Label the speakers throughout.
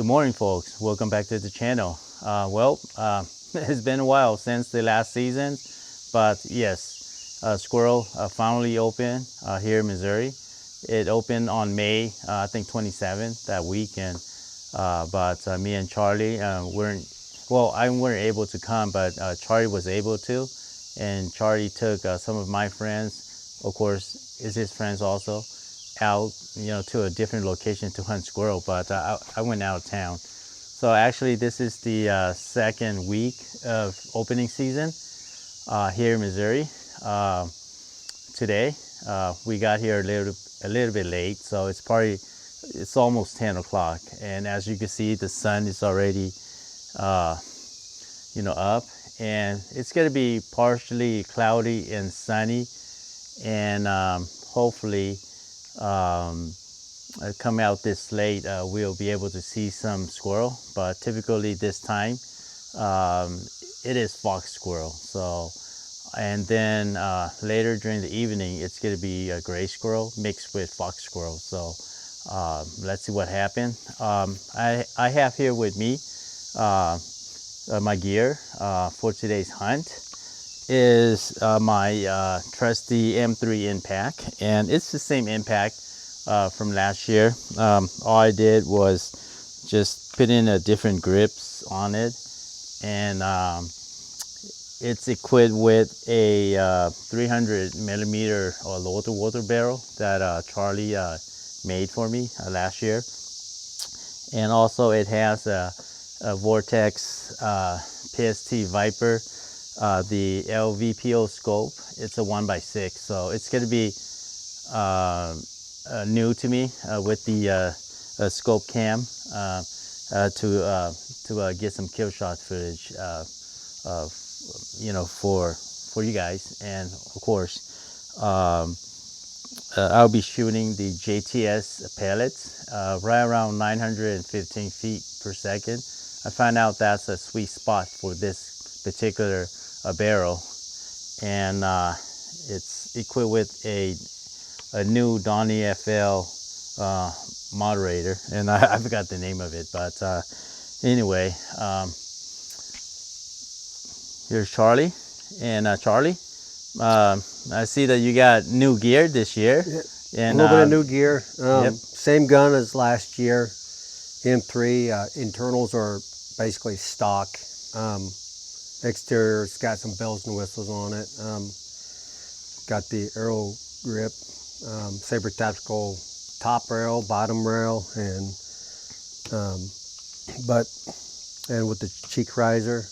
Speaker 1: Good morning, folks. Welcome back to the channel. It's been a while since the last season, but yes, Squirrel finally opened here in Missouri. It opened on May, I think 27th that weekend. But me and Charlie weren't, well, I weren't able to come, but Charlie was able to. And Charlie took some of my friends, of course, is his friends also, out, to a different location to hunt squirrel, but I went out of town. So actually, this is the second week of opening season here in Missouri. Today, we got here a little bit late, so it's almost 10 o'clock. And as you can see, the sun is already, up, and it's gonna be partially cloudy and sunny, and hopefully, come out this late, we'll be able to see some squirrel. But typically this time, it is fox squirrel. So, and then later during the evening, it's going to be a gray squirrel mixed with fox squirrel. So let's see what happens. I have here with me my gear for today's hunt is my trusty M3 impact, and it's the same impact from last year. All I did was just put in a different grips on it, and it's equipped with a 300 millimeter or water barrel that Charlie made for me last year. And also it has a Vortex PST Viper, the LVPO scope. It's a 1x6, so it's going to be new to me with the scope cam to get some kill shot footage, for you guys. And of course, I'll be shooting the JTS pellets right around 915 feet per second. I found out that's a sweet spot for this particular barrel, and it's equipped with a new Donnie FL moderator, and I forgot the name of it, but anyway, here's Charlie. And Charlie, I see that you got new gear this year.
Speaker 2: Yeah,
Speaker 1: and
Speaker 2: a little bit of new gear.
Speaker 1: Yep.
Speaker 2: Same gun as last year, M3. Internals are basically stock. Exterior's got some bells and whistles on it. Got the arrow grip, Saber Tactical top rail, bottom rail, and with the cheek riser.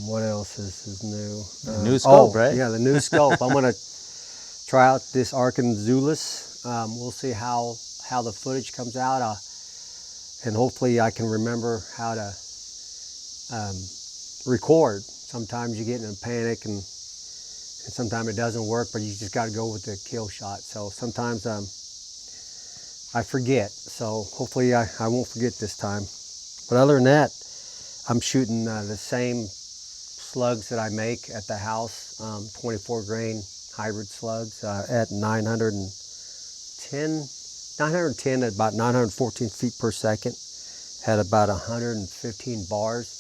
Speaker 2: What else is new?
Speaker 1: New scope, right?
Speaker 2: Yeah, the new scope. I'm gonna try out this Arkansas. We'll see how the footage comes out, and hopefully I can remember how to record. Sometimes you get in a panic and sometimes it doesn't work, but you just got to go with the kill shot. So sometimes I forget. So hopefully I won't forget this time. But other than that, I'm shooting the same slugs that I make at the house, 24 grain hybrid slugs at 910 at about 914 feet per second, had about 115 bars,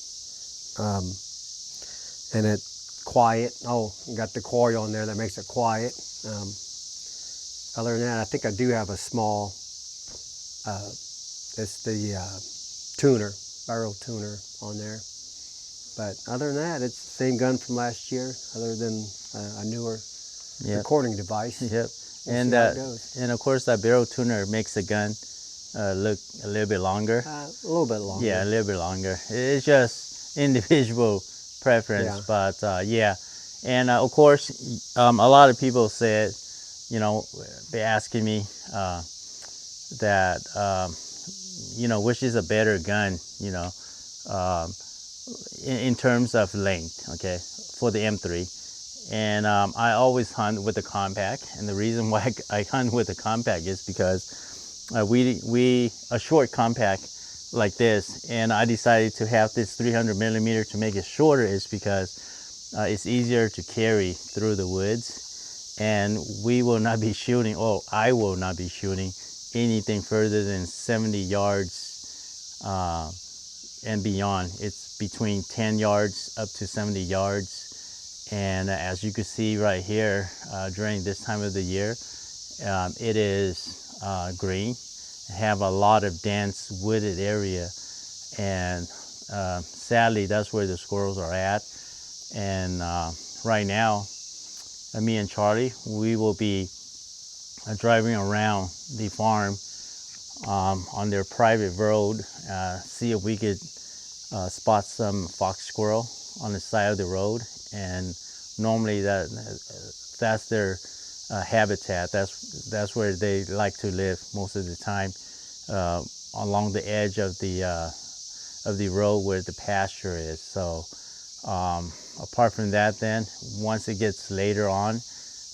Speaker 2: and it quiet. Oh, got the coil on there that makes it quiet. Other than that, I think I do have a small, it's the tuner, barrel tuner on there. But other than that, it's the same gun from last year, other than a newer recording device.
Speaker 1: Yep.
Speaker 2: We'll
Speaker 1: and of course that barrel tuner makes the gun look a little bit longer.
Speaker 2: A little bit longer.
Speaker 1: Yeah, a little bit longer. It's just individual preference, but yeah. And of course, a lot of people said, they're asking me that, which is a better gun, in terms of length, okay, for the M3. And I always hunt with the compact, and the reason why I hunt with the compact is because a short compact like this, and I decided to have this 300 millimeter to make it shorter is because it's easier to carry through the woods, and we will not be shooting, or I will not be shooting anything further than 70 yards and beyond. It's between 10 yards up to 70 yards. And as you can see right here, during this time of the year, it is green, have a lot of dense wooded area, and sadly that's where the squirrels are at. And right now, me and Charlie, we will be driving around the farm on their private road, see if we could spot some fox squirrel on the side of the road. And normally that's their habitat. That's where they like to live most of the time, along the edge of the road where the pasture is. So apart from that, then once it gets later on,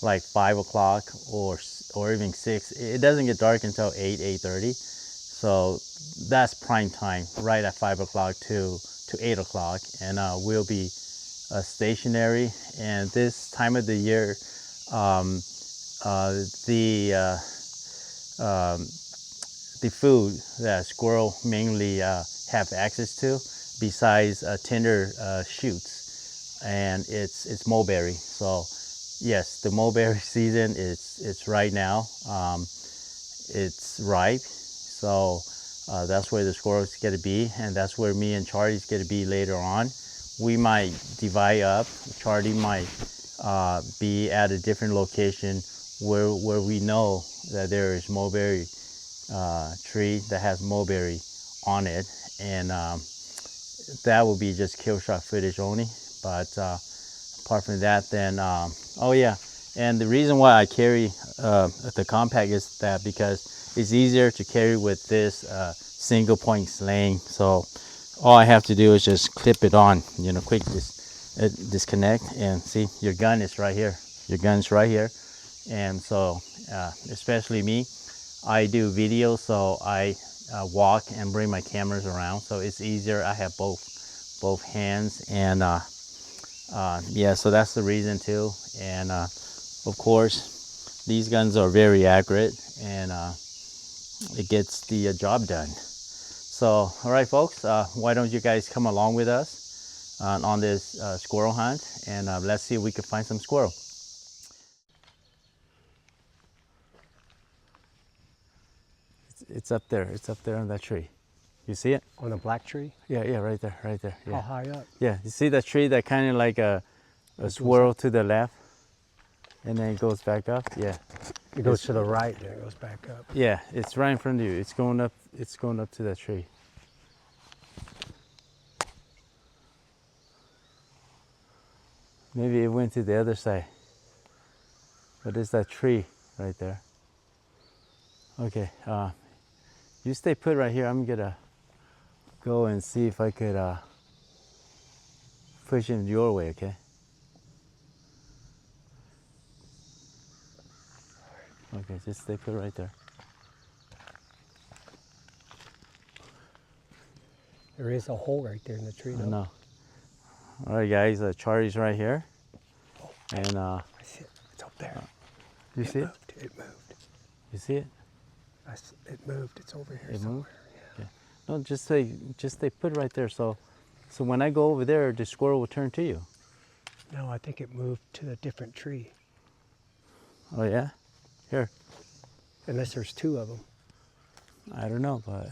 Speaker 1: like 5 o'clock or even 6, it doesn't get dark until 8:30. So that's prime time, right at 5 o'clock to 8 o'clock, and we'll be stationary. And this time of the year, um, the food that squirrel mainly have access to, besides tender shoots, and it's mulberry. So yes, the mulberry season it's right now. It's ripe, so that's where the squirrels get to be, and that's where me and Charlie's get to be later on. We might divide up. Charlie might be at a different location where we know that there is mulberry tree that has mulberry on it, and that will be just kill shot footage only. But apart from that, then oh yeah, and the reason why I carry the compact is that because it's easier to carry with this single point sling. So all I have to do is just clip it on, quick disconnect, and see, your gun is right here. Your gun's right here. And so especially me, I do video, so I walk and bring my cameras around, so it's easier. I have both hands, and yeah, so that's the reason too. And of course, these guns are very accurate, and it gets the job done. So, all right, folks, why don't you guys come along with us on this squirrel hunt, and let's see if we can find some squirrel. It's up there. It's up there on that tree. You see it?
Speaker 2: On the black tree?
Speaker 1: Yeah, yeah, right there, right there. Yeah.
Speaker 2: How high up?
Speaker 1: Yeah, you see that tree that kind of like a swirl to the left, and then it goes back up? Yeah.
Speaker 2: It goes to the right, then it goes back up.
Speaker 1: Yeah, it's right in front of you. It's going up to that tree. Maybe it went to the other side. But there's that tree right there. Okay, you stay put right here. I'm gonna go and see if I could push him your way, okay? Okay, just stay put right there.
Speaker 2: There is a hole right there in the tree,
Speaker 1: I
Speaker 2: though.
Speaker 1: know. All right, guys, Charlie's right here. And
Speaker 2: I see it. It's up there.
Speaker 1: you see it?
Speaker 2: It moved.
Speaker 1: You see it?
Speaker 2: It moved. It's over here
Speaker 1: It
Speaker 2: somewhere.
Speaker 1: moved? Yeah. No, just stay put right there. So when I go over there, the squirrel will turn to you.
Speaker 2: No, I think it moved to a different tree.
Speaker 1: Oh yeah? Here.
Speaker 2: Unless there's two of them.
Speaker 1: I don't know, but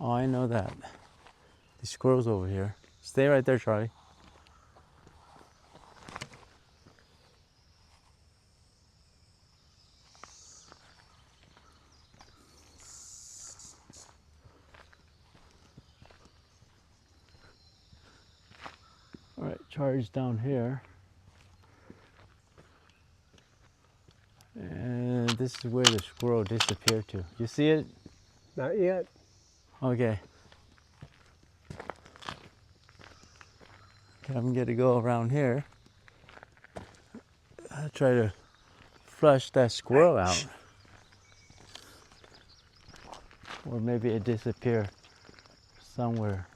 Speaker 1: oh, I know that. The squirrel's over here. Stay right there, Charlie. All right, Charlie's down here. And this is where the squirrel disappeared to. You see it?
Speaker 2: Not yet.
Speaker 1: Okay. Okay, I'm gonna go around here. I'll try to flush that squirrel out. Or maybe it disappeared somewhere.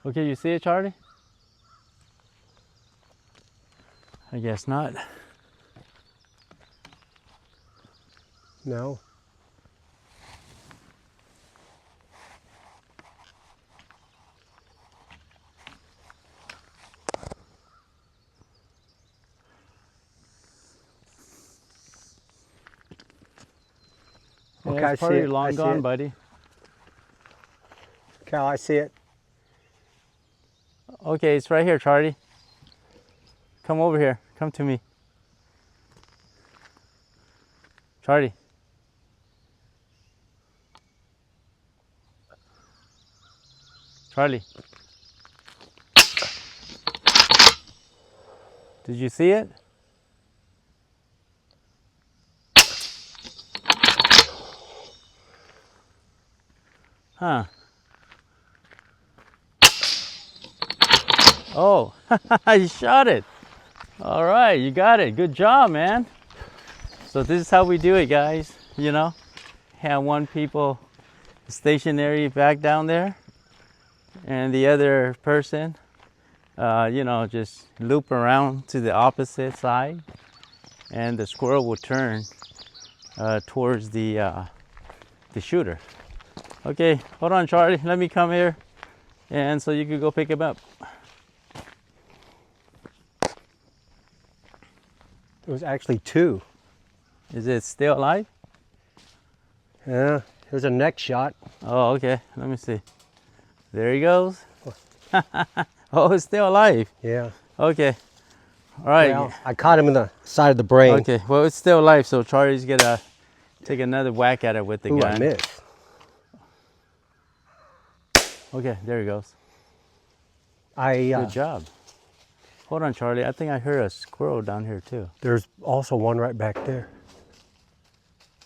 Speaker 1: Okay, you see it, Charlie? I guess not.
Speaker 2: No. Okay,
Speaker 1: Yeah,
Speaker 2: I
Speaker 1: it's
Speaker 2: see
Speaker 1: probably
Speaker 2: it. I
Speaker 1: long
Speaker 2: see
Speaker 1: gone,
Speaker 2: it.
Speaker 1: buddy.
Speaker 2: Cal, I see it.
Speaker 1: Okay, it's right here, Charlie. Come over here. Come to me. Charlie. Charlie. Did you see it? Huh. Oh, you shot it. All right, you got it. Good job, man. So this is how we do it, guys. You know, have one people stationary back down there, and the other person, you know, just loop around to the opposite side, and the squirrel will turn towards the shooter. Okay, hold on, Charlie. Let me come here, and so you can go pick him up.
Speaker 2: There was actually two.
Speaker 1: Is it still alive?
Speaker 2: Yeah, there's a neck shot.
Speaker 1: Oh, okay. Let me see. There he goes. Oh, it's still alive.
Speaker 2: Yeah.
Speaker 1: Okay. All right.
Speaker 2: Well, I caught him in the side of the brain.
Speaker 1: Okay. Well, it's still alive, so Charlie's gonna take another whack at it with the
Speaker 2: Ooh,
Speaker 1: gun.
Speaker 2: I missed.
Speaker 1: Okay, there he goes.
Speaker 2: I
Speaker 1: Good job. Hold on, Charlie. I think I heard a squirrel down here too.
Speaker 2: There's also one right back there.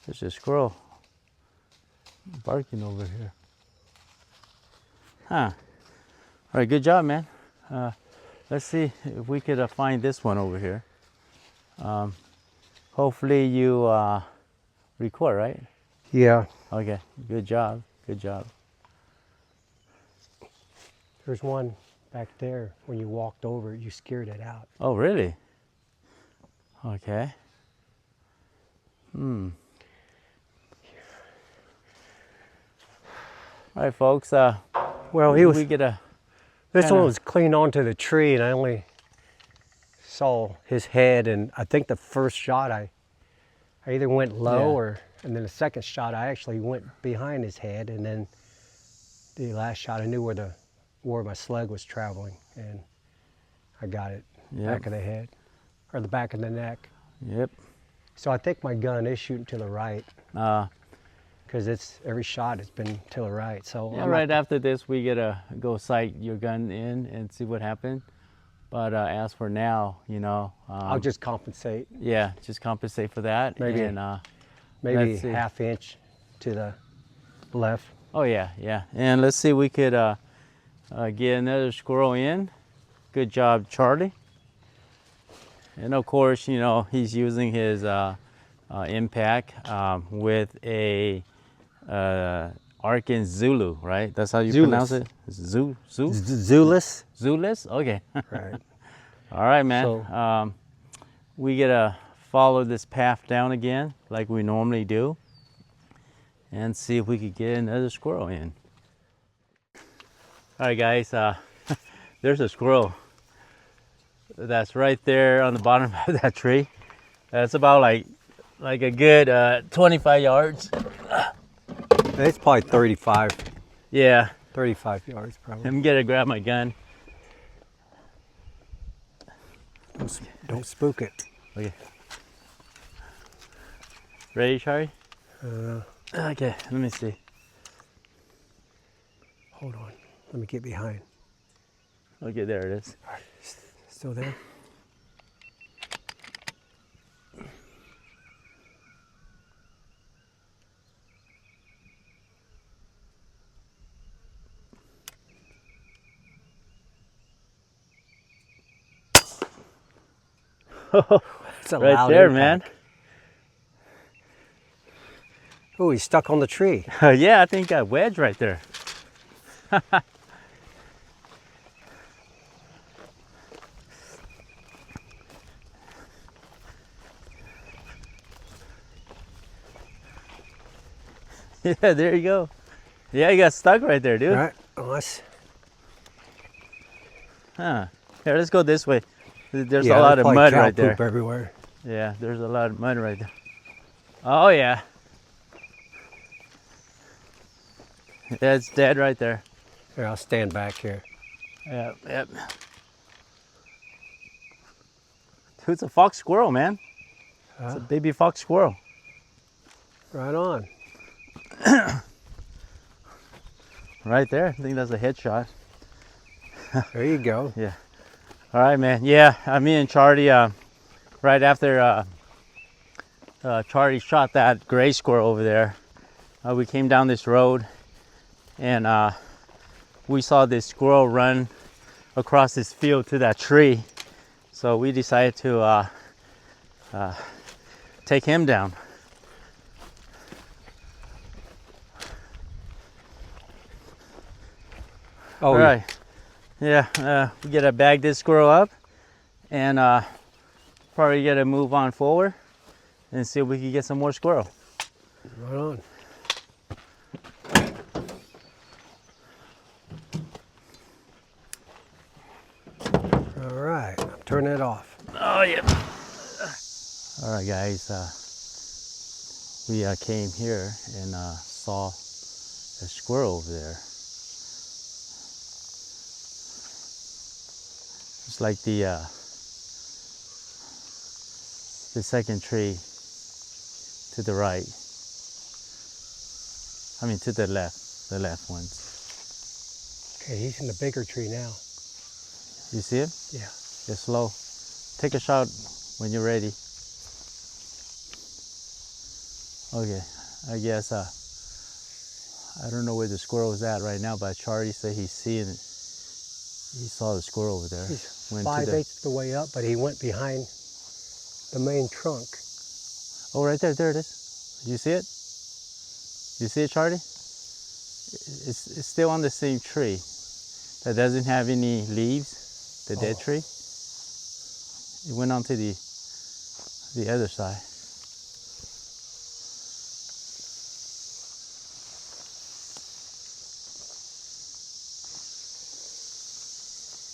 Speaker 1: There's a squirrel barking over here. Huh. All right, good job, man. Let's see if we could find this one over here. Hopefully you record, right?
Speaker 2: Yeah.
Speaker 1: Okay, good job, good job.
Speaker 2: There's one back there. When you walked over, you scared it out.
Speaker 1: Oh, really? Okay. All right, folks.
Speaker 2: Well,
Speaker 1: we get a
Speaker 2: this
Speaker 1: kinda-
Speaker 2: one was clean onto the tree, and I only saw his head. And I think the first shot, I either went low
Speaker 1: Yeah.
Speaker 2: and then the second shot, I actually went behind his head, and then the last shot, I knew where my slug was traveling, and I got it back of the head, or the back of the neck.
Speaker 1: Yep.
Speaker 2: So I think my gun is shooting to the right, because it's every shot has been to the right. So
Speaker 1: Yeah, right after this, we gotta go sight your gun in and see what happened. But as for now, you know,
Speaker 2: I'll just compensate.
Speaker 1: yeah, just compensate for that.
Speaker 2: Maybe-
Speaker 1: And,
Speaker 2: Maybe
Speaker 1: let's see.
Speaker 2: ½ inch to the left.
Speaker 1: Oh yeah, yeah. And let's see, we could get another squirrel in. Good job, Charlie. And of course, you know, he's using his impact with a Arkan Zulu, right? That's how you pronounce it?
Speaker 2: Zulus.
Speaker 1: Zulus? Okay.
Speaker 2: Right.
Speaker 1: All right, man.
Speaker 2: So-
Speaker 1: We gotta follow this path down again like we normally do and see if we could get another squirrel in. All right, guys, there's a squirrel that's right there on the bottom of that tree. That's about like a good 25 yards.
Speaker 2: It's probably 35
Speaker 1: Yeah,
Speaker 2: 35 yards probably.
Speaker 1: I'm gonna grab my gun.
Speaker 2: Don't spook it.
Speaker 1: Okay. Ready, Charlie? Okay, let me see.
Speaker 2: Hold on. Let me get behind.
Speaker 1: Okay, there it is.
Speaker 2: Still there? It's a
Speaker 1: Right
Speaker 2: loud
Speaker 1: there,
Speaker 2: impact.
Speaker 1: man.
Speaker 2: Oh, he's stuck on the tree.
Speaker 1: Yeah, I think got wedged right there. Yeah, there you go. Yeah, you got stuck right there, dude.
Speaker 2: All right, let's.
Speaker 1: Huh. Here, let's go this way. There's
Speaker 2: Yeah,
Speaker 1: a lot of
Speaker 2: probably
Speaker 1: mud
Speaker 2: cow
Speaker 1: right there.
Speaker 2: poop everywhere.
Speaker 1: Yeah, there's a lot of mud right there. Oh, yeah. Yeah, it's dead right there.
Speaker 2: Here, I'll stand back here.
Speaker 1: Yep, yep. Dude, it's a fox squirrel, man. It's a baby fox squirrel.
Speaker 2: Right on.
Speaker 1: Right there. I think that's a headshot.
Speaker 2: There you go.
Speaker 1: Yeah. All right, man. Yeah, me and Charlie, right after Charlie shot that gray squirrel over there, we came down this road and we saw this squirrel run across this field to that tree. So we decided to take him down.
Speaker 2: Oh,
Speaker 1: All right. Yeah, we gotta bag this squirrel up and probably gotta move on forward and see if we can get some more squirrel.
Speaker 2: Right on. All right, turn it off.
Speaker 1: Oh, yeah. All right, guys. We came here and saw a squirrel over there. It's like the second tree to the right. I mean, to the left ones.
Speaker 2: Okay, he's in the bigger tree now.
Speaker 1: You see him?
Speaker 2: Yeah.
Speaker 1: Get slow. Take a shot when you're ready. Okay, I guess I don't know where the squirrel is at right now, but Charlie said he saw the squirrel over there.
Speaker 2: He's
Speaker 1: Went
Speaker 2: 5/8 the way up, but he went behind the main trunk.
Speaker 1: Oh, right there, there it is. You see it? You see it, Charlie? It's still on the same tree. That doesn't have any leaves, the dead tree. It went on to the other side.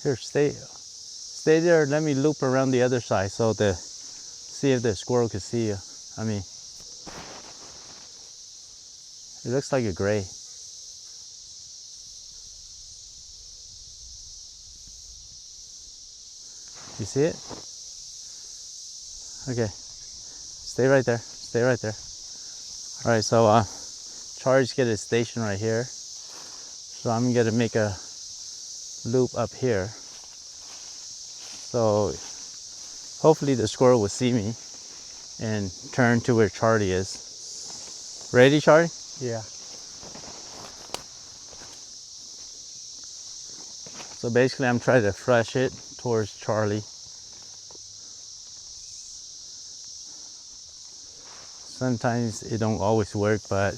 Speaker 1: Here, stay there. Let me loop around the other side so see if the squirrel can see you. I mean, it looks like a gray. You see it? Okay. Stay right there. Stay right there. All right, so Charlie's got a station right here. So I'm gonna make a loop up here. So hopefully the squirrel will see me and turn to where Charlie is. Ready, Charlie?
Speaker 2: Yeah.
Speaker 1: So basically I'm trying to flush it towards Charlie. Sometimes it don't always work, but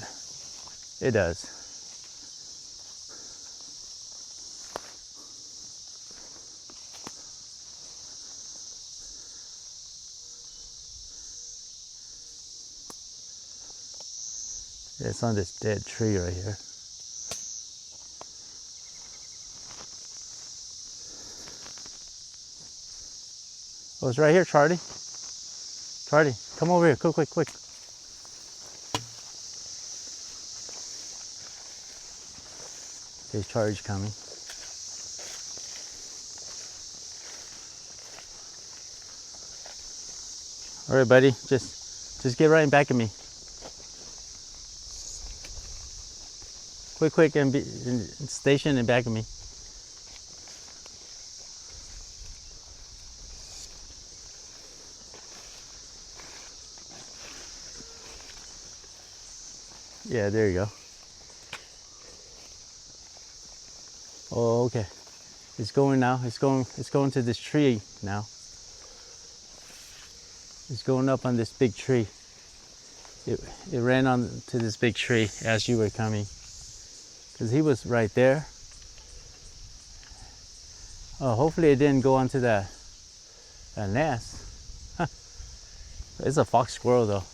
Speaker 1: it does. It's on this dead tree right here. Oh, it's right here, Charlie. Charlie, come over here, quick, quick, quick. Okay, Charlie's coming. All right, buddy, just get right in back of me. Quick, quick, and station in back of me. Yeah, there you go. Oh, okay. It's going now. It's going to this tree now. It's going up on this big tree. it ran on to this big tree as you were coming. Because he was right there. Oh, hopefully it didn't go onto that nest. Huh. It's a fox squirrel though.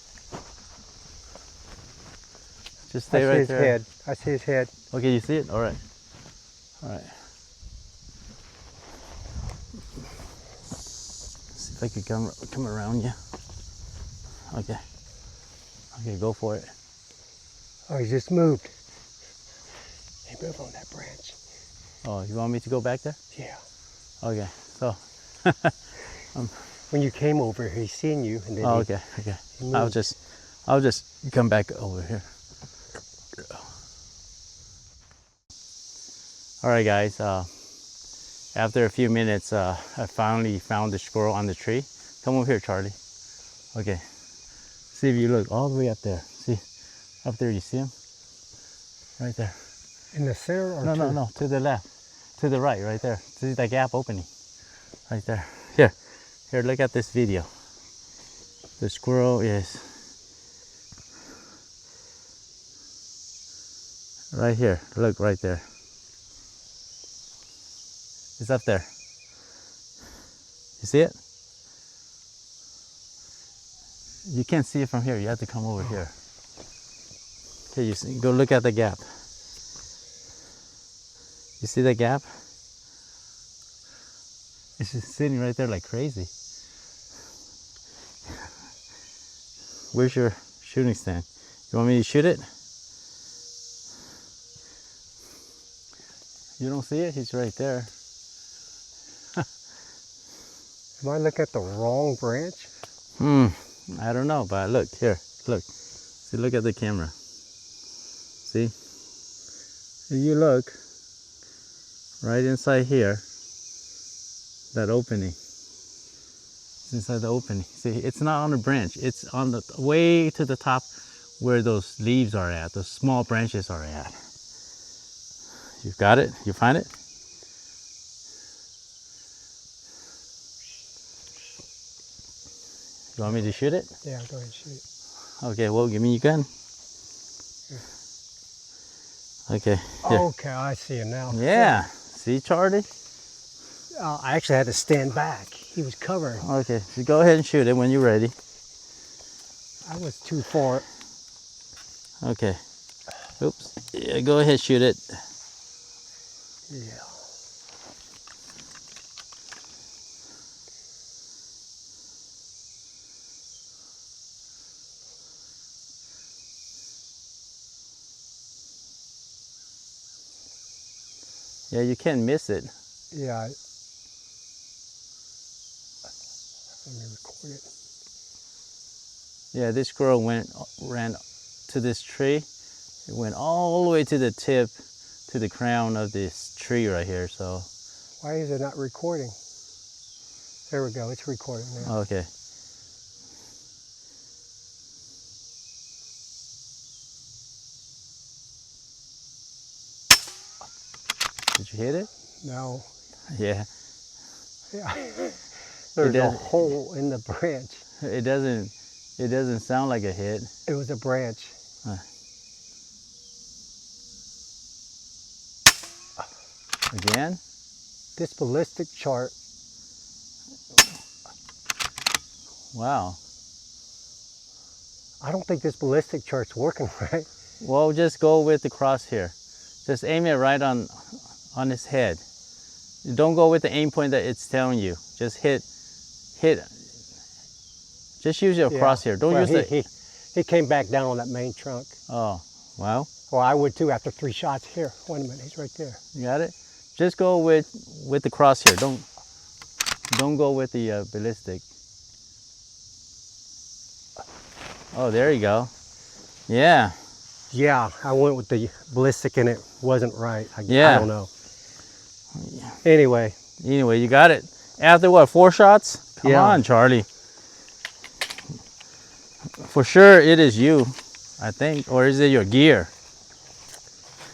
Speaker 1: Just stay right there.
Speaker 2: I see his head. I see his head.
Speaker 1: Okay, you see it? All right. All right. See if I could come around you. Okay. Okay, go for it.
Speaker 2: Oh, he just moved. He moved on that branch.
Speaker 1: Oh, you want me to go back there?
Speaker 2: Yeah.
Speaker 1: Okay. So.
Speaker 2: When you came over, he seen you, and then
Speaker 1: Okay. Okay. I'll just come back over here. All right, guys. After a few minutes, I finally found the squirrel on the tree. Come over here, Charlie. Okay. See if you look all the way up there. See, up there, you see him? Right there.
Speaker 2: In the center, or
Speaker 1: No, to the left, to the right, right there. See that gap opening, right there. Here, look at this video. The squirrel is right here. Look right there. It's up there. You see it? You can't see it from here. You have to come over here. Okay, you see, go look at the gap. You see the gap? It's just sitting right there like crazy. Where's your shooting stand? You want me to shoot it? You don't see it? He's right there.
Speaker 2: Am I looking at the wrong branch?
Speaker 1: I don't know, but look here. Look. See, look at the camera. See? If you look right inside here, that opening. It's inside the opening. See, it's not on the branch. It's on the way to the top where those leaves are at, those small branches are at. You got it? You find it? You want me to shoot it?
Speaker 2: Yeah, go ahead and shoot it.
Speaker 1: Okay, well, give me your gun. Okay. Here.
Speaker 2: Okay, I see him now.
Speaker 1: Yeah. See, Charlie?
Speaker 2: I actually had to stand back. He was covering.
Speaker 1: Okay, so go ahead and shoot it when you're ready.
Speaker 2: I was too far.
Speaker 1: Okay. Oops. Yeah, go ahead, shoot it.
Speaker 2: Yeah.
Speaker 1: Yeah, you can't miss it.
Speaker 2: Yeah. Let me record it.
Speaker 1: Yeah, this squirrel ran to this tree. It went all the way to the tip, to the crown of this tree right here. So.
Speaker 2: Why is it not recording? There we go. It's recording now.
Speaker 1: Okay. Did you hit it?
Speaker 2: No.
Speaker 1: Yeah.
Speaker 2: Yeah. There's a hole in the branch.
Speaker 1: It doesn't sound like a hit.
Speaker 2: It was a branch.
Speaker 1: Again?
Speaker 2: This ballistic chart.
Speaker 1: Wow.
Speaker 2: I don't think this ballistic chart's working right.
Speaker 1: Well, just go with the crosshair. Just aim it right on his head. Don't go with the aim point that it's telling you. Just hit. Just use your crosshair. Don't use the.
Speaker 2: He came back down on that main trunk.
Speaker 1: Oh, well.
Speaker 2: Well, I would too after 3 shots. Here, wait a minute, he's right there.
Speaker 1: You got it? Just go with the crosshair. Don't go with the ballistic. Oh, there you go. Yeah.
Speaker 2: Yeah, I went with the ballistic and it wasn't right. I don't know. Anyway,
Speaker 1: you got it. After what, 4 shots? Come on, Charlie. For sure, it is you, I think, or is it your gear?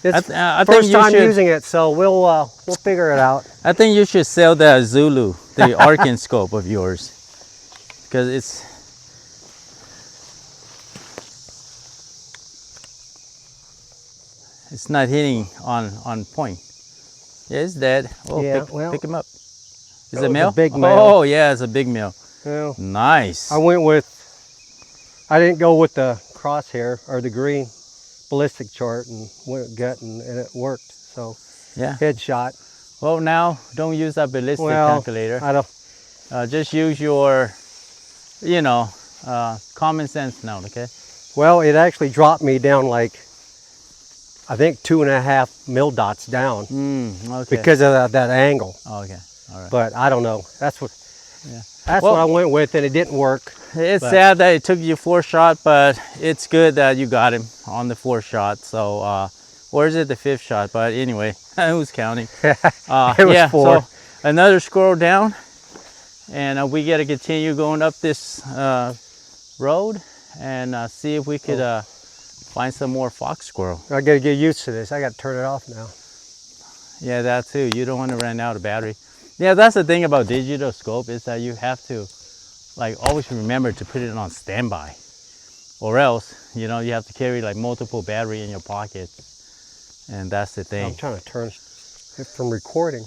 Speaker 2: It's
Speaker 1: I
Speaker 2: first
Speaker 1: think
Speaker 2: time using it, so we'll figure it out.
Speaker 1: I think you should sell that Zulu, the Arkin scope of yours, because It's not hitting on point. Yeah, it's dead. Oh,
Speaker 2: Yeah,
Speaker 1: pick him up. Is
Speaker 2: that
Speaker 1: it
Speaker 2: was a
Speaker 1: male?
Speaker 2: big male.
Speaker 1: Oh, yeah, it's a big male.
Speaker 2: Well,
Speaker 1: Nice.
Speaker 2: I didn't go with the crosshair or the green ballistic chart and went gut and it worked. So
Speaker 1: Yeah.
Speaker 2: headshot.
Speaker 1: Well, now don't use that ballistic calculator.
Speaker 2: I don't.
Speaker 1: Just use your, you know, common sense now, okay?
Speaker 2: Well, it actually dropped me down like, I think 2.5 mil dots down
Speaker 1: Okay.
Speaker 2: because of that angle.
Speaker 1: Oh, okay. All right.
Speaker 2: But I don't know. That's what
Speaker 1: Well,
Speaker 2: I went with, and it didn't work.
Speaker 1: It's sad that it took you 4 shot, but it's good that you got him on the 4th shot. So, or is it the 5th shot? But anyway, who's counting?
Speaker 2: It was 4.
Speaker 1: So another squirrel down, and we got to continue going up this road and see if we could find some more fox squirrel.
Speaker 2: I got to get used to this. I got to turn it off now.
Speaker 1: Yeah, that too. You don't want to run out of battery. Yeah, that's the thing about digital scope is that you have to like always remember to put it on standby, or else you know you have to carry like multiple battery in your pocket, and that's the thing.
Speaker 2: I'm trying to turn it from recording.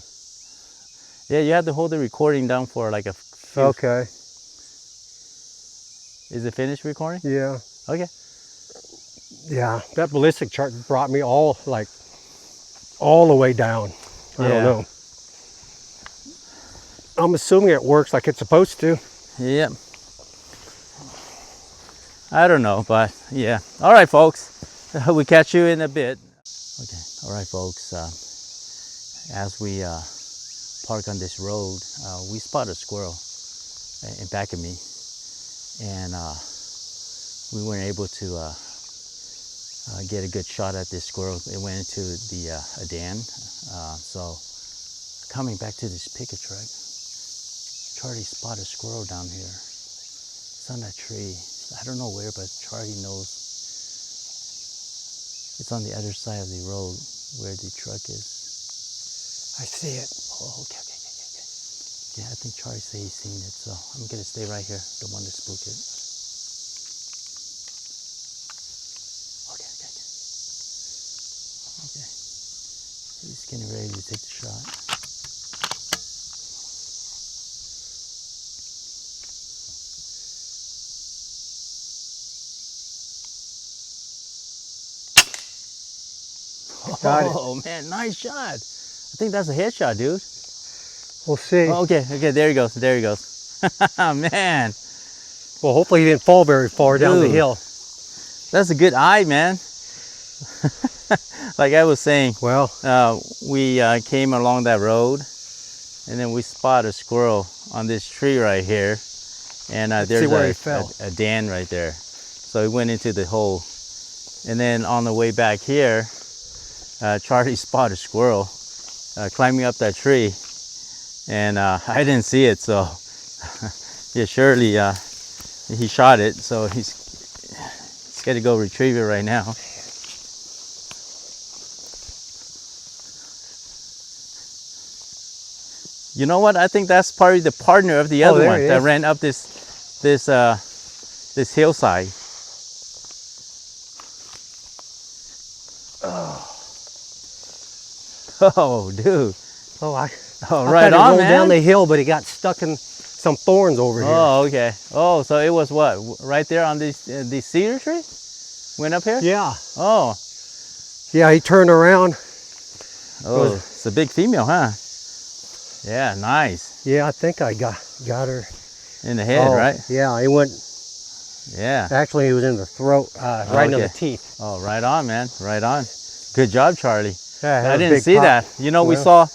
Speaker 1: Yeah, you have to hold the recording down for like a few.
Speaker 2: Okay.
Speaker 1: Is it finished recording?
Speaker 2: Yeah.
Speaker 1: Okay.
Speaker 2: Yeah, that ballistic chart brought me all the way down. I don't know. I'm assuming it works like it's supposed to.
Speaker 1: Yep. I don't know, but yeah. All right, folks. We catch you in a bit. Okay. All right, folks. As we park on this road, we spot a squirrel in back of me, and we weren't able to get a good shot at this squirrel. It went into the Adan. So coming back to this pickup truck, Charlie spotted a squirrel down here. It's on that tree. I don't know where, but Charlie knows. It's on the other side of the road where the truck is.
Speaker 2: I see it.
Speaker 1: Oh, okay. Yeah, I think Charlie said he's seen it, so I'm gonna stay right here. Don't want to spook it. Okay. He's getting ready to take the shot.
Speaker 2: Got it.
Speaker 1: Oh man, nice shot. I think that's a headshot, dude.
Speaker 2: We'll see.
Speaker 1: Oh, okay, there he goes. Man.
Speaker 2: Well, hopefully he didn't fall very far down the
Speaker 1: Dude.
Speaker 2: hill.
Speaker 1: That's a good eye, man. Like I was saying,
Speaker 2: Well,
Speaker 1: we came along that road, and then we spot a squirrel on this tree right here, and there's
Speaker 2: where he fell.
Speaker 1: a den right there. So he went into the hole, and then on the way back here, Charlie spotted a squirrel climbing up that tree, and I didn't see it, so yeah, surely he shot it, so he's got to go retrieve it right now. You know what? I think that's probably the partner of the other one that ran up this hillside. Oh, dude.
Speaker 2: oh, I
Speaker 1: Right
Speaker 2: thought he
Speaker 1: on,
Speaker 2: rolled
Speaker 1: man.
Speaker 2: down the hill, but he got stuck in some thorns over here.
Speaker 1: Oh, okay. Oh, so it was what? Right there on these cedar trees? Went up here?
Speaker 2: Yeah.
Speaker 1: Oh.
Speaker 2: Yeah, he turned around.
Speaker 1: Oh, it's a big female, huh? Yeah, nice.
Speaker 2: Yeah, I think I got her.
Speaker 1: In the head, right?
Speaker 2: Yeah, he went.
Speaker 1: Yeah.
Speaker 2: Actually, he was in the throat, right in the teeth.
Speaker 1: Oh, right on, man. Right on. Good job, Charlie.
Speaker 2: Yeah,
Speaker 1: I didn't see that. You know, we saw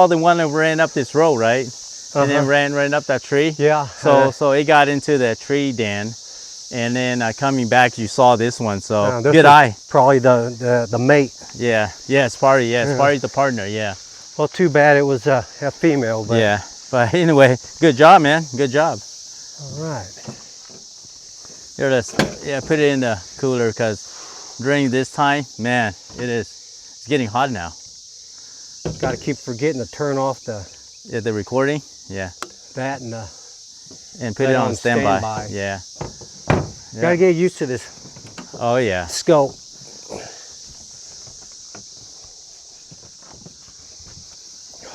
Speaker 1: the one that ran up this road, right? And then ran up that tree.
Speaker 2: Yeah.
Speaker 1: So it got into the tree den, and then coming back, you saw this one. So
Speaker 2: this
Speaker 1: good eye.
Speaker 2: Probably the mate.
Speaker 1: Yeah. It's probably the partner. Yeah.
Speaker 2: Well, too bad it was a female. But
Speaker 1: Yeah. But anyway, good job, man. Good job.
Speaker 2: All right.
Speaker 1: Here, put it in the cooler because during this time, man, it's getting hot now.
Speaker 2: Got to keep forgetting to turn off the
Speaker 1: recording. Yeah.
Speaker 2: that
Speaker 1: And put it on standby. Yeah.
Speaker 2: Got to get used to this
Speaker 1: Oh yeah.
Speaker 2: scope.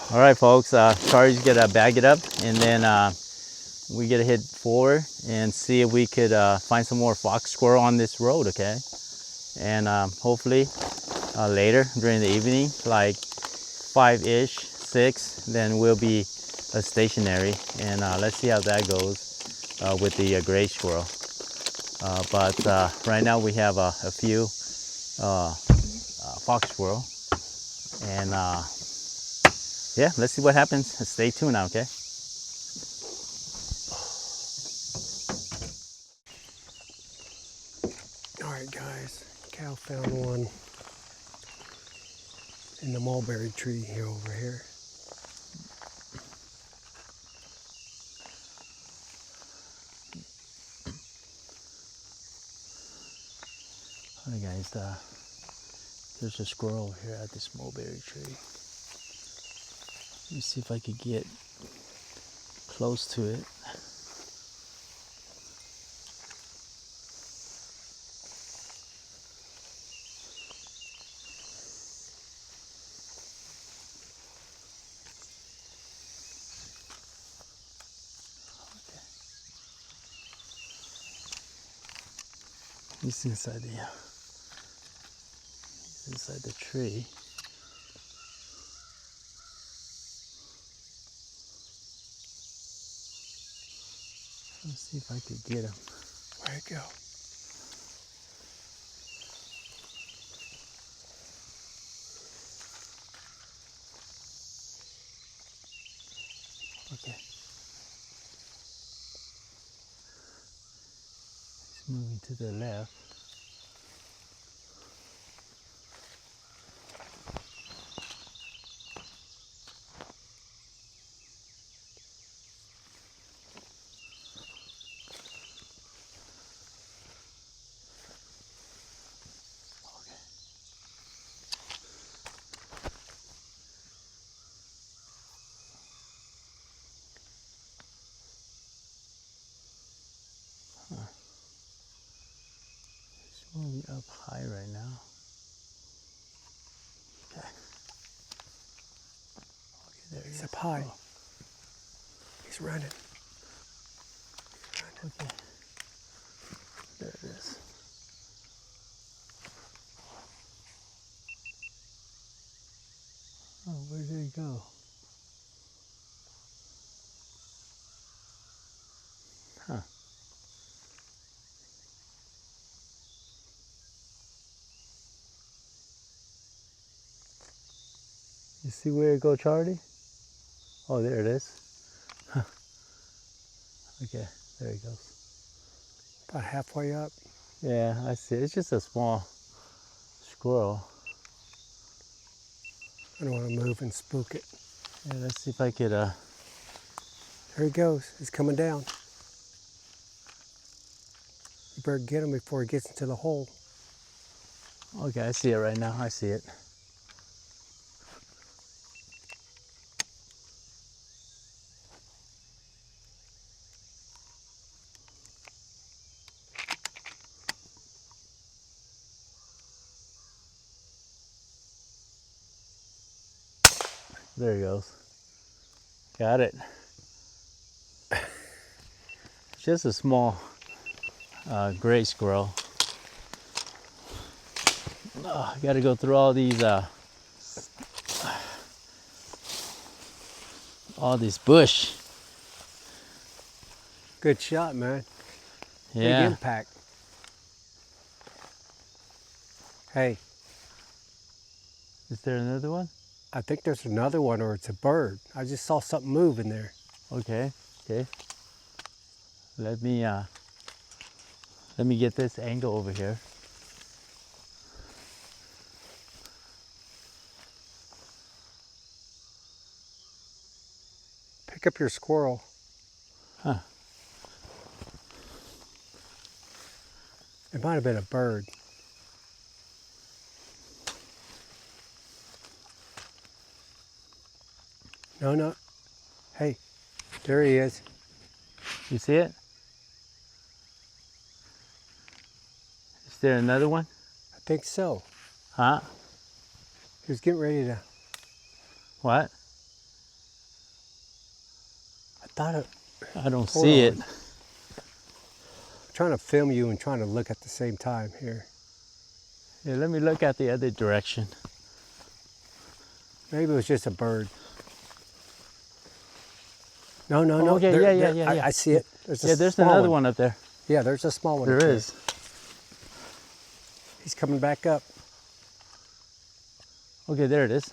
Speaker 1: All right, folks. Charlie's gonna bag it up, and then we gotta head forward and see if we could find some more fox squirrel on this road. Okay, and hopefully later during the evening, like 5-ish, 6, then we'll be stationary, and let's see how that goes with the gray squirrel. But right now we have a few fox squirrel, and yeah, let's see what happens. Stay tuned now, okay?
Speaker 2: All right, guys. Cal found one in the mulberry tree here over here.
Speaker 1: All right, guys. There's a squirrel here at this mulberry tree. Let me see if I could get close to it. He's inside the tree. Let's see if I could get him.
Speaker 2: Where'd it go?
Speaker 1: Okay. He's moving to the left. He's moving up high right now. Okay. Okay, there he
Speaker 2: He's
Speaker 1: is.
Speaker 2: up high.
Speaker 1: Oh,
Speaker 2: He's running.
Speaker 1: okay. There it is. Oh, where did he go? Huh. You see where it go, Charlie? Oh, there it is. Okay, there he goes.
Speaker 2: About halfway up.
Speaker 1: Yeah, I see. It's just a small squirrel.
Speaker 2: I don't want to move and spook it.
Speaker 1: Yeah, let's see if I could.
Speaker 2: There he goes. He's coming down. You better get him before he gets into the hole.
Speaker 1: Okay, I see it right now. I see it. There he goes. Got it. Just a small gray squirrel. Oh, I got to go through all these bush.
Speaker 2: Good shot, man. Big
Speaker 1: Yeah.
Speaker 2: impact. Hey,
Speaker 1: Is there another one?
Speaker 2: I think there's another one, or it's a bird. I just saw something move in there.
Speaker 1: Okay. Okay. Let me get this angle over here.
Speaker 2: Pick up your squirrel.
Speaker 1: Huh.
Speaker 2: It might have been a bird. No, no. Hey, there he is.
Speaker 1: You see it? Is there another one?
Speaker 2: I think so.
Speaker 1: Huh?
Speaker 2: He was getting ready to.
Speaker 1: What?
Speaker 2: thought it.
Speaker 1: I don't
Speaker 2: Hold
Speaker 1: see
Speaker 2: on.
Speaker 1: it.
Speaker 2: I'm trying to film you and trying to look at the same time here.
Speaker 1: Yeah, let me look at the other direction.
Speaker 2: Maybe it was just a bird. No.
Speaker 1: Okay, yeah.
Speaker 2: I see it. There's a
Speaker 1: There's
Speaker 2: small
Speaker 1: another one up there.
Speaker 2: Yeah, there's a small one.
Speaker 1: There is.
Speaker 2: He's coming back up.
Speaker 1: Okay, there it is.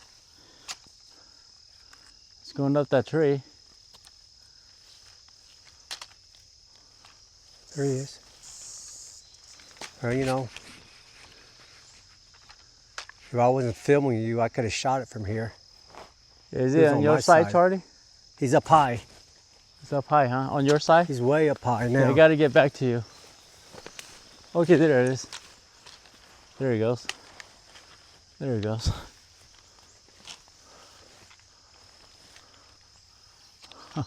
Speaker 1: It's going up that tree.
Speaker 2: There he is. Well, you know, if I wasn't filming you, I could have shot it from here.
Speaker 1: Is
Speaker 2: He
Speaker 1: it
Speaker 2: was
Speaker 1: on
Speaker 2: on
Speaker 1: your
Speaker 2: my
Speaker 1: side,
Speaker 2: side.
Speaker 1: Charlie?
Speaker 2: He's up high.
Speaker 1: It's up high, huh? On your side?
Speaker 2: He's way up high now.
Speaker 1: Yeah, I gotta get back to you. Okay, there it is. There he goes. There he goes. Huh.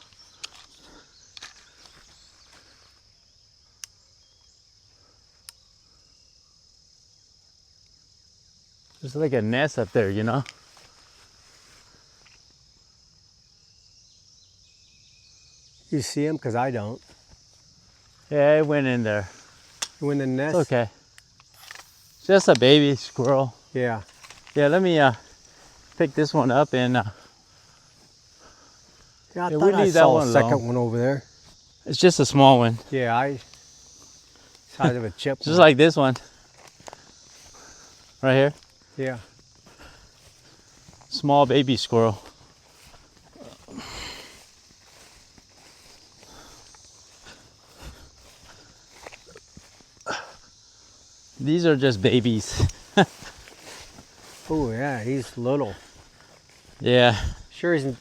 Speaker 1: There's like a nest up there, you know?
Speaker 2: You see him? Because I don't.
Speaker 1: Yeah, it went in there.
Speaker 2: When the nest.
Speaker 1: It's okay. Just a baby squirrel.
Speaker 2: Yeah.
Speaker 1: Yeah, let me pick this one up and
Speaker 2: Yeah, I
Speaker 1: Yeah,
Speaker 2: thought
Speaker 1: we
Speaker 2: I
Speaker 1: leave that
Speaker 2: saw
Speaker 1: one
Speaker 2: a second
Speaker 1: alone.
Speaker 2: one over there.
Speaker 1: it's just a small one.
Speaker 2: Yeah, size of a chip.
Speaker 1: Just like this one. Right here.
Speaker 2: Yeah.
Speaker 1: Small baby squirrel. These are just babies.
Speaker 2: Oh yeah, he's little.
Speaker 1: Yeah,
Speaker 2: Sure isn't.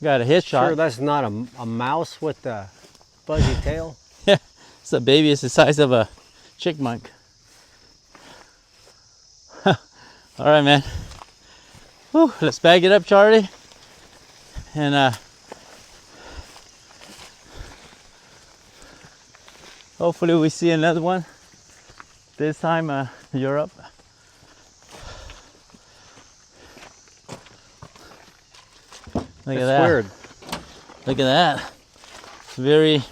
Speaker 1: got a hit shot.
Speaker 2: Sure, that's not a mouse with a fuzzy tail.
Speaker 1: It's a baby. It's the size of a chipmunk. All right, man. Whew, let's bag it up, Charlie. And hopefully we see another one. This time, you're up. Look at that.
Speaker 2: Weird.
Speaker 1: Look at that. It's very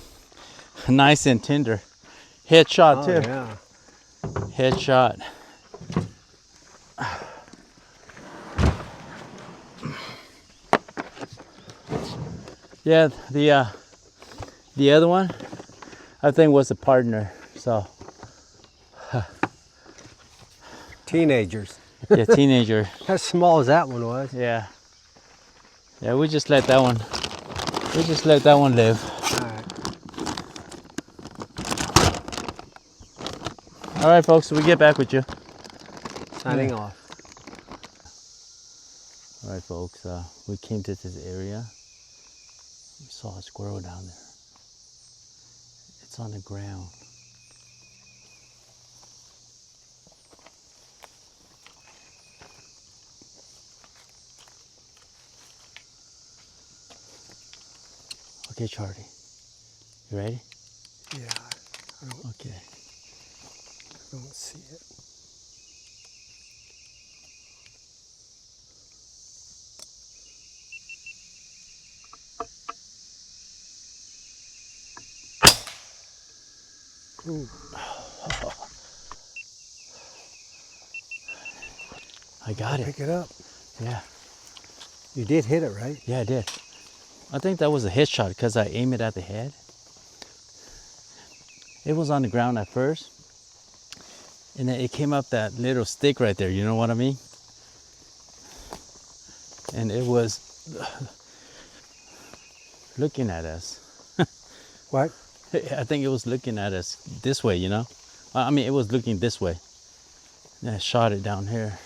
Speaker 1: nice and tender. Headshot
Speaker 2: Oh
Speaker 1: too.
Speaker 2: yeah.
Speaker 1: Headshot. Yeah, the other one I think was a partner. So
Speaker 2: Teenagers.
Speaker 1: yeah, teenager.
Speaker 2: As small as that one was.
Speaker 1: Yeah. Yeah, we just let that one live.
Speaker 2: All right.
Speaker 1: All right, folks, we get back with you.
Speaker 2: Signing off.
Speaker 1: All right, folks, we came to this area. We saw a squirrel down there. It's on the ground. Okay, Charlie, you ready?
Speaker 2: Yeah.
Speaker 1: Okay.
Speaker 2: I don't see it. Ooh.
Speaker 1: I got it.
Speaker 2: Pick it up.
Speaker 1: Yeah.
Speaker 2: You did hit it, right?
Speaker 1: Yeah, I did. I think that was a headshot because I aimed it at the head. It was on the ground at first. And then it came up that little stick right there, you know what I mean? And it was looking at us.
Speaker 2: What?
Speaker 1: I think it was looking at us this way, you know? I mean, it was looking this way. And I shot it down here.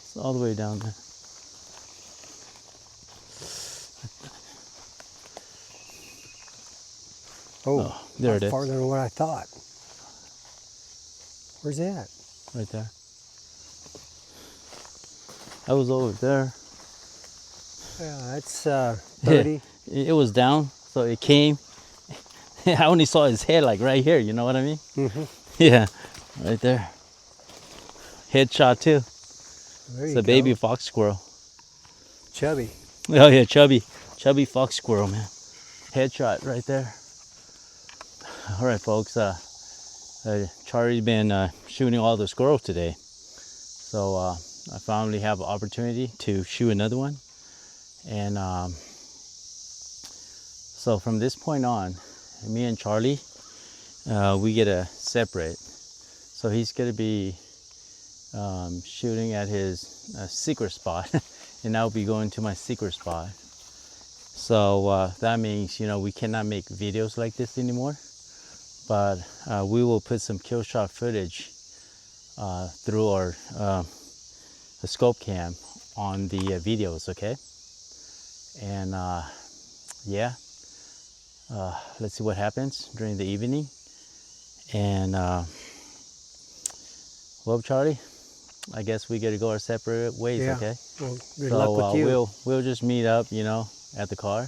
Speaker 1: It's all the way down there.
Speaker 2: Oh,
Speaker 1: there it is.
Speaker 2: farther than what I thought. Where's that?
Speaker 1: Right there. I was over there.
Speaker 2: Yeah, that's 30.
Speaker 1: It was down, so it came. I only saw his head like right here, you know what I mean?
Speaker 2: Mm-hmm.
Speaker 1: Yeah, right there. Headshot too.
Speaker 2: There
Speaker 1: It's
Speaker 2: you
Speaker 1: a baby
Speaker 2: go.
Speaker 1: fox squirrel.
Speaker 2: Chubby.
Speaker 1: Oh yeah, chubby fox squirrel, man. Headshot right there. All right, folks. Charlie's been shooting all the squirrels today, so I finally have an opportunity to shoot another one. And so from this point on, me and Charlie, we get to separate. So he's gonna be shooting at his secret spot, and I'll be going to my secret spot. So that means, you know, we cannot make videos like this anymore, but we will put some kill shot footage through our the scope cam on the videos, okay? And yeah, let's see what happens during the evening. And well, Charlie, I guess we gotta go our separate ways,
Speaker 2: Yeah.
Speaker 1: okay?
Speaker 2: Well, good
Speaker 1: So
Speaker 2: luck with you.
Speaker 1: we'll just meet up, you know, at the car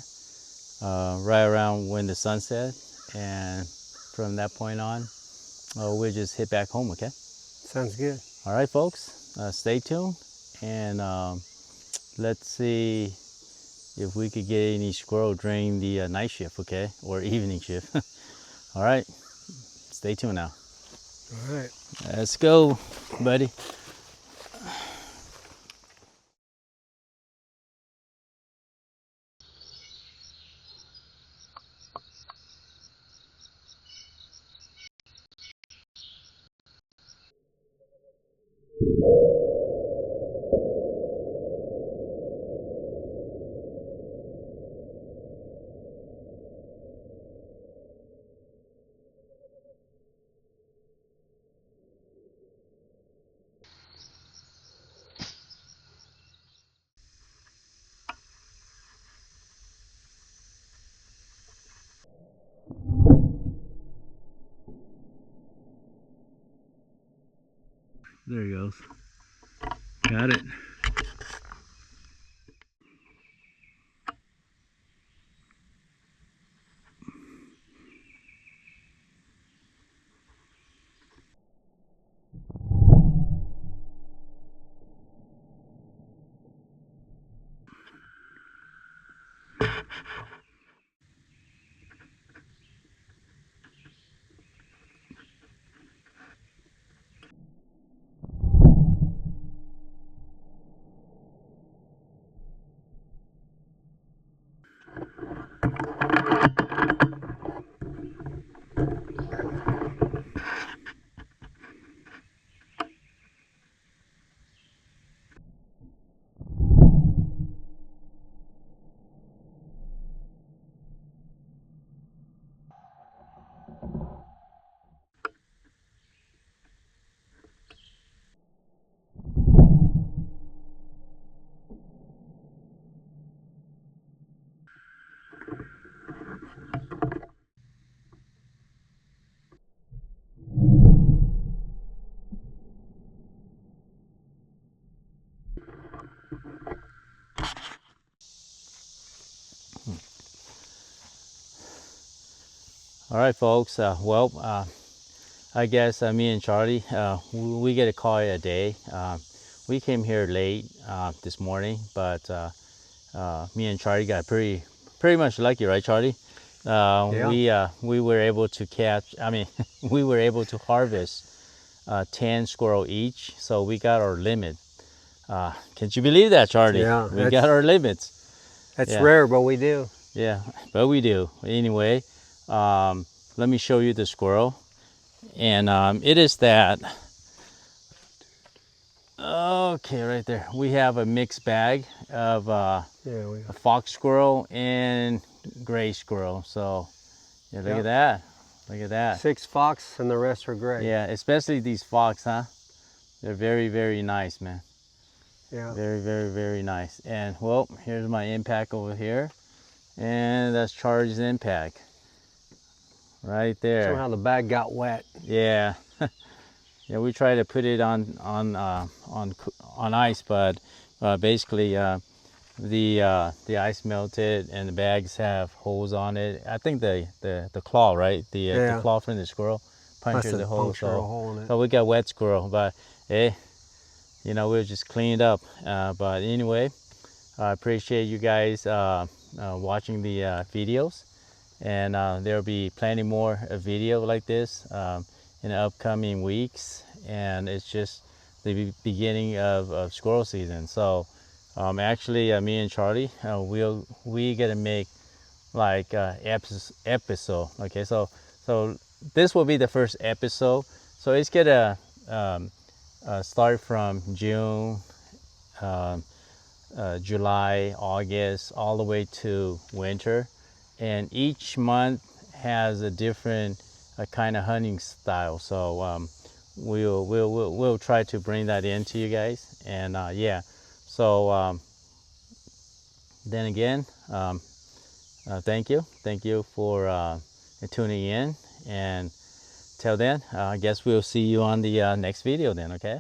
Speaker 1: right around when the sun sets, and from that point on, we'll just hit back home, okay?
Speaker 2: Sounds good.
Speaker 1: All right, folks, stay tuned, and let's see if we could get any squirrel during the night shift, okay, or evening shift. All right, stay tuned now.
Speaker 2: All right.
Speaker 1: Let's go, buddy. There he goes. Got it. All right, folks. I guess me and Charlie, we get to call it a day. We came here late this morning, but me and Charlie got pretty much lucky, right, Charlie? We were able to catch. I mean, we were able to harvest 10 squirrel each, so we got our limit. Can't you believe that, Charlie?
Speaker 2: Yeah,
Speaker 1: We got our limits.
Speaker 2: That's
Speaker 1: Yeah.
Speaker 2: rare, but we do.
Speaker 1: Yeah, but we do. Anyway, let me show you the squirrel. And it is that, okay, right there. We have a mixed bag of a fox squirrel and gray squirrel. So, yeah, look at that. Look at that.
Speaker 2: 6 fox and the rest are gray.
Speaker 1: Yeah, especially these fox, huh? They're very, very nice, man.
Speaker 2: Yeah.
Speaker 1: Very, very, very nice. And, well, here's my impact over here. And that's Charlie's impact. Right there.
Speaker 2: Somehow the bag got wet.
Speaker 1: Yeah. Yeah, we try to put it on ice, but basically the ice melted and the bags have holes on it. I think the claw, right? The claw from the squirrel punctured the hole. So we got wet squirrel, but hey, you know, we just cleaned up. But anyway, I appreciate you guys watching the videos, and there'll be plenty more video like this in the upcoming weeks. And it's just the beginning of squirrel season. So actually, me and Charlie, we gonna make like episode. Okay, so this will be the first episode. So it's gonna start from June, July, August, all the way to winter, and each month has a different kind of hunting style. So we'll try to bring that in to you guys, and yeah. So then again, thank you for tuning in, and till then, I guess we'll see you on the next video then. Okay.